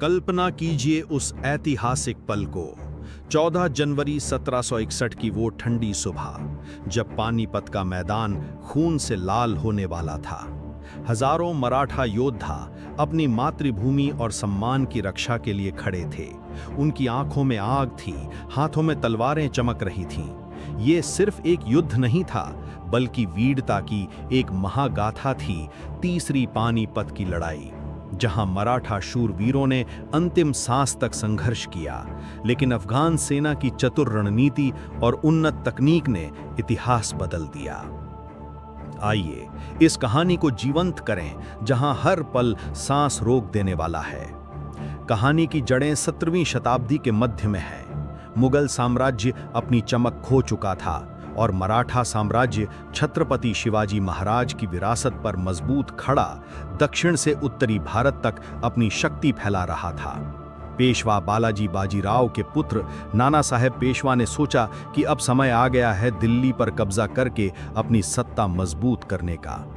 कल्पना कीजिए उस ऐतिहासिक पल को। 14 जनवरी 1761 की वो ठंडी सुबह, जब पानीपत का मैदान खून से लाल होने वाला था। हजारों मराठा योद्धा अपनी मातृभूमि और सम्मान की रक्षा के लिए खड़े थे। उनकी आंखों में आग थी, हाथों में तलवारें चमक रही थीं। ये सिर्फ एक युद्ध नहीं था, बल्कि वीरता की एक महागाथा थी, तीसरी पानीपत की लड़ाई, जहां मराठा शूरवीरों ने अंतिम सांस तक संघर्ष किया। लेकिन अफगान सेना की चतुर रणनीति और उन्नत तकनीक ने इतिहास बदल दिया। आइए इस कहानी को जीवंत करें, जहां हर पल सांस रोक देने वाला है। कहानी की जड़ें 17वीं शताब्दी के मध्य में है। मुगल साम्राज्य अपनी चमक खो चुका था और मराठा साम्राज्य छत्रपति शिवाजी महाराज की विरासत पर मजबूत खड़ा दक्षिण से उत्तरी भारत तक अपनी शक्ति फैला रहा था। पेशवा बालाजी बाजीराव के पुत्र नाना साहेब पेशवा ने सोचा कि अब समय आ गया है दिल्ली पर कब्जा करके अपनी सत्ता मजबूत करने का।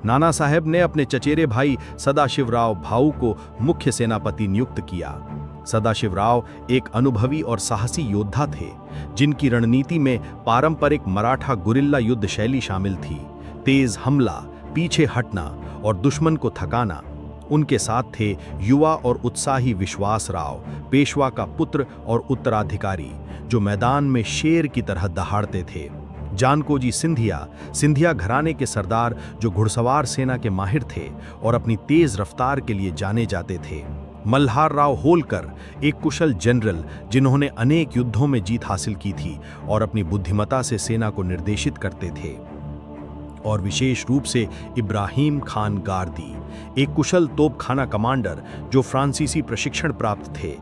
नाना साहेब ने अपने चचेरे भाई सदाशिवराव भाऊ को मुख्य सेनापति नियुक्त किया। सदाशिवराव एक अनुभवी और साहसी योद्धा थे, जिनकी रणनीति में पारंपरिक मराठा गुरिल्ला युद्ध शैली शामिल थी। तेज हमला, पीछे हटना और दुश्मन को थकाना। उनके साथ थे युवा और उत्साही विश्वासराव, पेशवा का पुत्र और उत्तराधिकारी, जो मैदान में शेर की तरह दहाड़ते थे। जानकोजी सिंधिया घराने के सरदार, जो घुड़सवार सेना के माहिर थे और अपनी तेज रफ्तार के लिए जाने जाते थे। मल्हार राव होलकर, एक कुशल जनरल जिन्होंने अनेक युद्धों में जीत हासिल की थी और अपनी बुद्धिमत्ता से सेना को निर्देशित करते थे। और विशेष रूप से इब्राहिम खान गार्दी, एक कुशल तोपखाना कमांडर जो फ्रांसीसी प्रशिक्षण प्राप्त थे।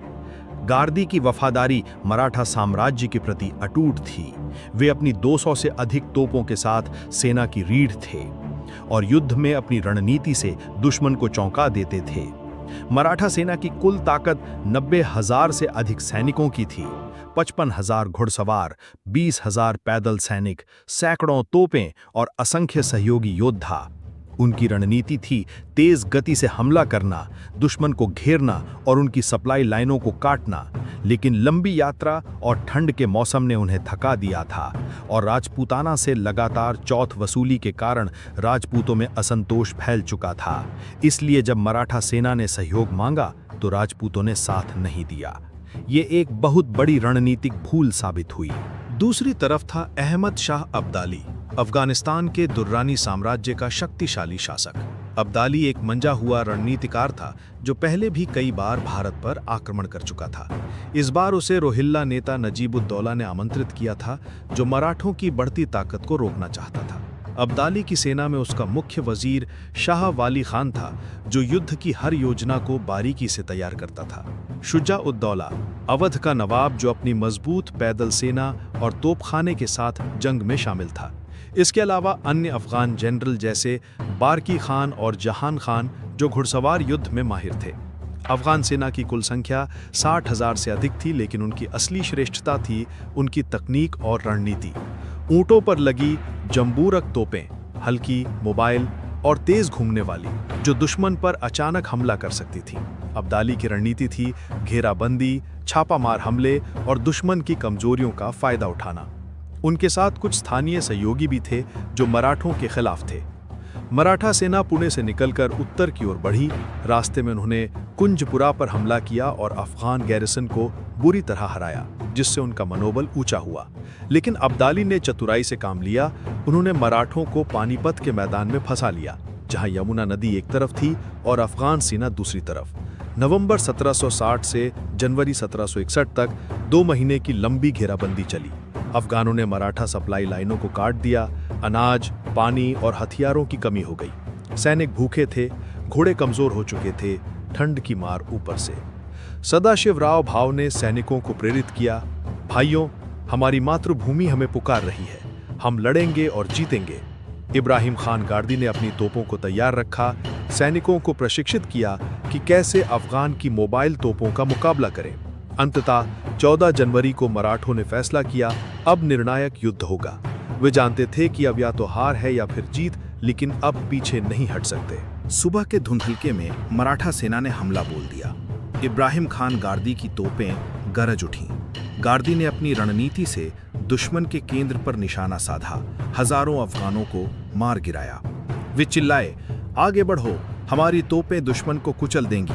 गार्दी की वफादारी मराठा साम्राज्य के प्रति अटूट थी। वे अपनी 200 से अधिक तोपों के साथ सेना की रीढ़ थे और युद्ध में अपनी रणनीति से दुश्मन को चौंका देते थे। मराठा सेना की कुल ताकत 90,000 से अधिक सैनिकों की थी। 55,000 घुड़सवार, 20,000 पैदल सैनिक, सैकड़ों तोपें और असंख्य सहयोगी योद्धा। उनकी रणनीति थी तेज गति से हमला करना, दुश्मन को घेरना और उनकी सप्लाई लाइनों को काटना। लेकिन लंबी यात्रा और ठंड के मौसम ने उन्हें थका दिया था और राजपूताना से लगातार चौथ वसूली के कारण राजपूतों में असंतोष फैल चुका था। इसलिए जब मराठा सेना ने सहयोग मांगा तो राजपूतों ने साथ नहीं दिया। ये एक बहुत बड़ी रणनीतिक भूल साबित हुई। दूसरी तरफ था अहमद शाह अब्दाली, अफगानिस्तान के दुर्रानी साम्राज्य का शक्तिशाली शासक। अब्दाली एक मंजा हुआ रणनीतिकार था जो पहले भी कई बार भारत पर आक्रमण कर चुका था। इस बार उसे रोहिल्ला नेता नजीब-उद-दौला ने आमंत्रित किया था, जो मराठों की बढ़ती ताकत को रोकना चाहता था। अब्दाली की सेना में उसका मुख्य वजीर शाह वाली खान था, जो युद्ध की हर योजना को बारीकी से तैयार करता था। शुजा-उद-दौला, अवध का नवाब, जो अपनी मजबूत पैदल सेना और तोपखाने के साथ जंग में शामिल था। इसके अलावा अन्य अफगान जनरल जैसे बारकी खान और जहान खान, जो घुड़सवार युद्ध में माहिर थे। अफगान सेना की कुल संख्या 60,000 से अधिक थी, लेकिन उनकी असली श्रेष्ठता थी उनकी तकनीक और रणनीति। ऊंटों पर लगी जंबूरक तोपें, हल्की, मोबाइल और तेज घूमने वाली, जो दुश्मन पर अचानक हमला कर सकती थीं। अब्दाली की रणनीति थी घेराबंदी, छापामार हमले और दुश्मन की कमजोरियों का फायदा उठाना। उनके साथ कुछ स्थानीय सहयोगी भी थे जो मराठों के खिलाफ थे। मराठा सेना पुणे से निकलकर उत्तर की ओर बढ़ी। रास्ते में उन्होंने कुंजपुरा पर हमला किया और अफगान गैरिसन को बुरी तरह हराया, जिससे उनका मनोबल ऊंचा हुआ। लेकिन अब्दाली ने चतुराई से काम लिया। उन्होंने मराठों को पानीपत के मैदान में फंसा लिया, जहां यमुना नदी एक तरफ थी और अफगान सेना दूसरी तरफ। नवंबर 1760 से जनवरी 1761 तक 2 महीने की लंबी घेराबंदी चली। अफगानों ने मराठा सप्लाई लाइनों को काट दिया। अनाज, पानी और हथियारों की कमी हो गई। सैनिक भूखे थे, घोड़े कमजोर हो चुके थे, ठंड की मार ऊपर से। सदाशिवराव भाऊ ने सैनिकों को प्रेरित किया, भाइयों, हमारी मातृभूमि हमें पुकार रही है, हम लड़ेंगे और जीतेंगे। इब्राहिम खान गार्दी ने अपनी तोपों को तैयार रखा, सैनिकों को प्रशिक्षित किया कि कैसे अफगान की मोबाइल तोपों का मुकाबला करें। अंततः 14 जनवरी को मराठों ने फैसला किया, अब निर्णायक युद्ध होगा। वे जानते थे कि अब या तो हार है या फिर जीत, लेकिन अब पीछे नहीं हट सकते। सुबह के धुंधलके में मराठा सेना ने हमला बोल दिया। इब्राहिम खान गार्दी की तोपें गरज उठीं। गार्दी ने अपनी रणनीति से दुश्मन के केंद्र पर निशाना साधा, हजारों अफगानों को मार गिराया। वे चिल्लाए, आगे बढ़ो, हमारी तोपें दुश्मन को कुचल देंगी।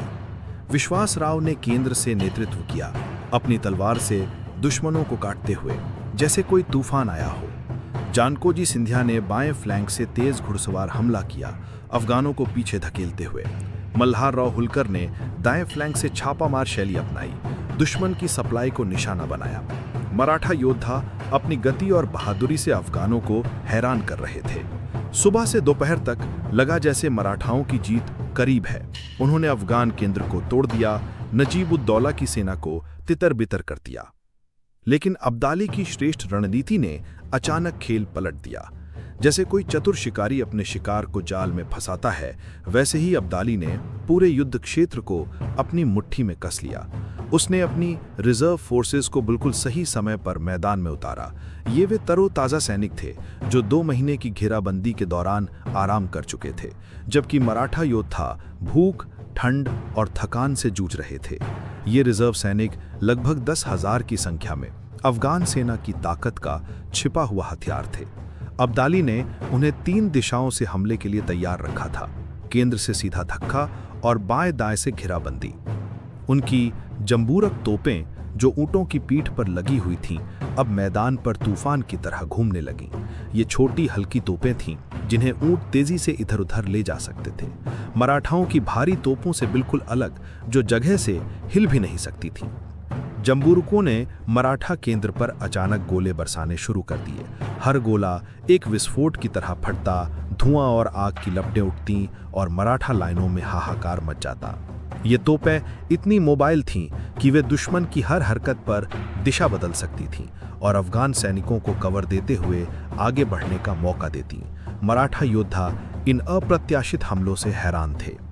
विश्वास राव ने केंद्र से नेतृत्व किया, अपनी तलवार से दुश्मनों को काटते हुए, जैसे कोई तूफान आया हो। जानकोजी सिंधिया ने बाएं फ्लैंक से तेज घुड़सवार हमला किया, अफगानों को पीछे धकेलते हुए। मल्हार राव हुलकर ने दाएं फ्लैंक से छापामार शैली अपनाई, दुश्मन की सप्लाई को निशाना बनाया। मराठा योद्धा अपनी गति और बहादुरी से अफगानों को हैरान कर रहे थे। सुबह से दोपहर तक लगा जैसे मराठाओं की जीत करीब है। उन्होंने अफगान केंद्र को तोड़ दिया, नजीब-उद-दौला की सेना को तितर-बितर कर दिया। लेकिन अब्दाली की श्रेष्ठ रणनीति ने अचानक खेल पलट दिया। जैसे कोई चतुर शिकारी अपने शिकार को जाल में फंसाता है, वैसे ही अब्दाली ने पूरे युद्ध क्षेत्र को अपनी मुट्ठी में कस लिया। उसने अपनी रिजर्व फोर्सेस को बिल्कुल सही समय पर मैदान में उतारा। ये वे तरोताज़ा सैनिक थे जो 2 महीने की घेराबंदी के दौरान आराम कर चुके थे, जबकि मराठा योद्धा भूख, ठंड और थकान से जूझ रहे थे। ये रिजर्व सैनिक लगभग 10,000 की संख्या में अफगान सेना की ताकत का छिपा हुआ हथियार थे। अब्दाली ने उन्हें 3 दिशाओं से हमले के लिए तैयार रखा था, केंद्र से सीधा धक्का और बाएं दाएं से घेराबंदी। उनकी जंबूरक तोपें जो ऊंटों की पीठ पर लगी हुई थीं, अब मैदान पर तूफान की तरह घूमने लगीं। ये छोटी हल्की तोपें थीं जिन्हें ऊंट तेजी से इधर-उधर ले जा सकते थे, मराठाओं की भारी तोपों से बिल्कुल अलग, जो जगह से हिल भी नहीं सकती थीं। जंबूरकों ने मराठा केंद्र पर अचानक गोले बरसाने शुरू कर दिए। हर गोला एक विस्फोट की तरह फटता, धुआं और आग की लपटें उठतीं और मराठा लाइनों में हाहाकार मच जाता। ये तोपें इतनी मोबाइल थीं कि वे दुश्मन की हर हरकत पर दिशा बदल सकती थीं और अफगान सैनिकों को कवर देते हुए आगे बढ़ने का मौका देतीं। मराठा योद्धा इन अप्रत्याशित हमलों से हैरान थे।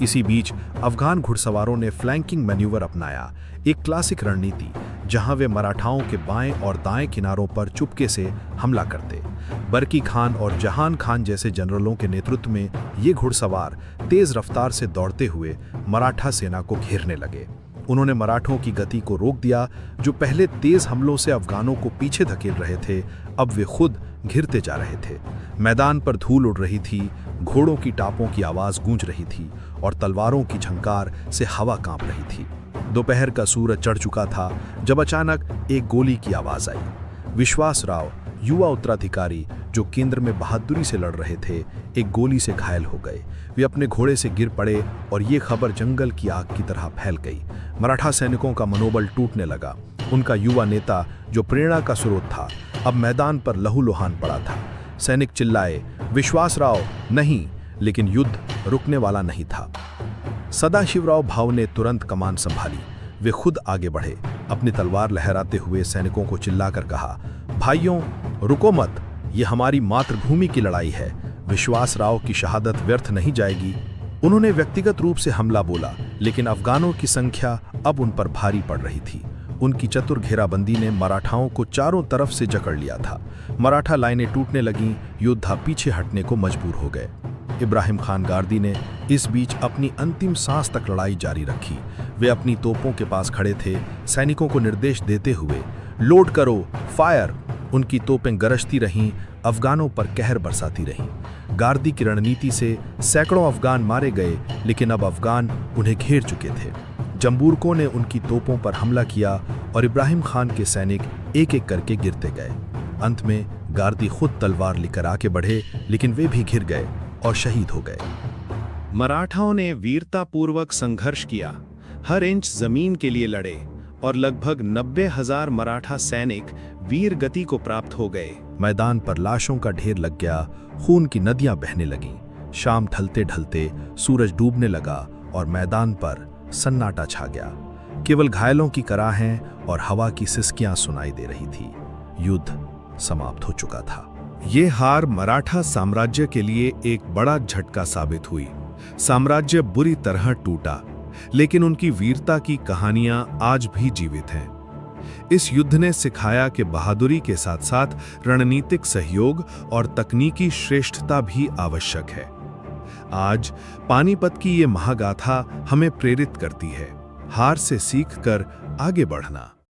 इसी बीच अफगान घुड़सवारों ने फ्लैंकिंग मैन्यूवर अपनाया, एक क्लासिक रणनीति जहां वे मराठाओं के बाएं और दाएं किनारों पर चुपके से हमला करते। बरकी खान और जहान खान जैसे जनरलों के नेतृत्व में ये घुड़सवार तेज रफ्तार से दौड़ते हुए मराठा सेना को घेरने लगे। उन्होंने मराठों की गति को रोक दिया, जो पहले तेज हमलों से अफगानों को पीछे धकेल रहे थे, अब वे खुद घिरते जा रहे थे। मैदान पर धूल उड़ रही थी, घोड़ों की टापों की आवाज गूंज रही थी और तलवारों की झंकार से हवा कांप रही थी। दोपहर का सूरज चढ़ चुका था जब अचानक एक गोली की आवाज आई। विश्वास राव, युवा उत्तराधिकारी जो केंद्र में बहादुरी से लड़ रहे थे, एक गोली से घायल हो गए। वे अपने घोड़े से गिर पड़े और ये खबर जंगल की आग की तरह फैल गई। मराठा सैनिकों का मनोबल टूटने लगा। उनका युवा नेता जो प्रेरणा का स्रोत था, अब मैदान पर लहूलुहान पड़ा था। सैनिक चिल्लाए, विश्वास राव नहीं, लेकिन युद्ध रुकने वाला नहीं था। सदाशिवराव भाव ने तुरंत कमान संभाली। वे खुद आगे बढ़े, अपनी तलवार लहराते हुए सैनिकों को चिल्लाकर कहा, भाइयों रुको मत, ये हमारी मातृभूमि की लड़ाई है। विश्वास राव की शहादत व्यर्थ नहीं जाएगी। उन्होंने व्यक्तिगत रूप से हमला बोला, लेकिन अफगानों की संख्या अब उन पर भारी पड़ रही थी। उनकी चतुर घेराबंदी ने मराठाओं को चारों तरफ से जकड़ लिया था। मराठा लाइनें टूटने लगीं, योद्धा पीछे हटने को मजबूर हो गए। इब्राहिम खान गार्दी ने इस बीच अपनी अंतिम सांस तक लड़ाई जारी रखी। वे अपनी तोपों के पास खड़े थे, सैनिकों को निर्देश देते हुए, लोड करो, फायर। उनकी तोपें गरजती रहीं, अफगानों पर कहर बरसाती रहीं। गार्दी की रणनीति से सैकड़ों अफगान मारे गए, लेकिन अब अफगान उन्हें घेर चुके थे। जंबूरकों ने उनकी तोपों पर हमला किया और इब्राहिम खान के सैनिक एक एक करके गिरते गए। अंत में गार्दी खुद तलवार लेकर आगे बढ़े, लेकिन वे भी घिर गए और शहीद हो गए। मराठाओं ने वीरतापूर्वक संघर्ष किया, हर इंच जमीन के लिए लड़े और लगभग 90,000 मराठा सैनिक वीर गति को प्राप्त हो गए। मैदान पर लाशों का ढेर लग गया, खून की नदियां बहने लगीं। शाम ढलते ढलते सूरज डूबने लगा और मैदान पर सन्नाटा छा गया। केवल घायलों की कराहें और हवा की सिसकियां सुनाई दे रही थी। युद्ध समाप्त हो चुका था। ये हार मराठा साम्राज्य के लिए एक बड़ा झटका साबित हुई। साम्राज्य बुरी तरह टूटा, लेकिन उनकी वीरता की कहानियां आज भी जीवित हैं। इस युद्ध ने सिखाया कि बहादुरी के साथ साथ रणनीतिक सहयोग और तकनीकी श्रेष्ठता भी आवश्यक है। आज पानीपत की ये महागाथा हमें प्रेरित करती है। हार से सीखकर आगे बढ़ना।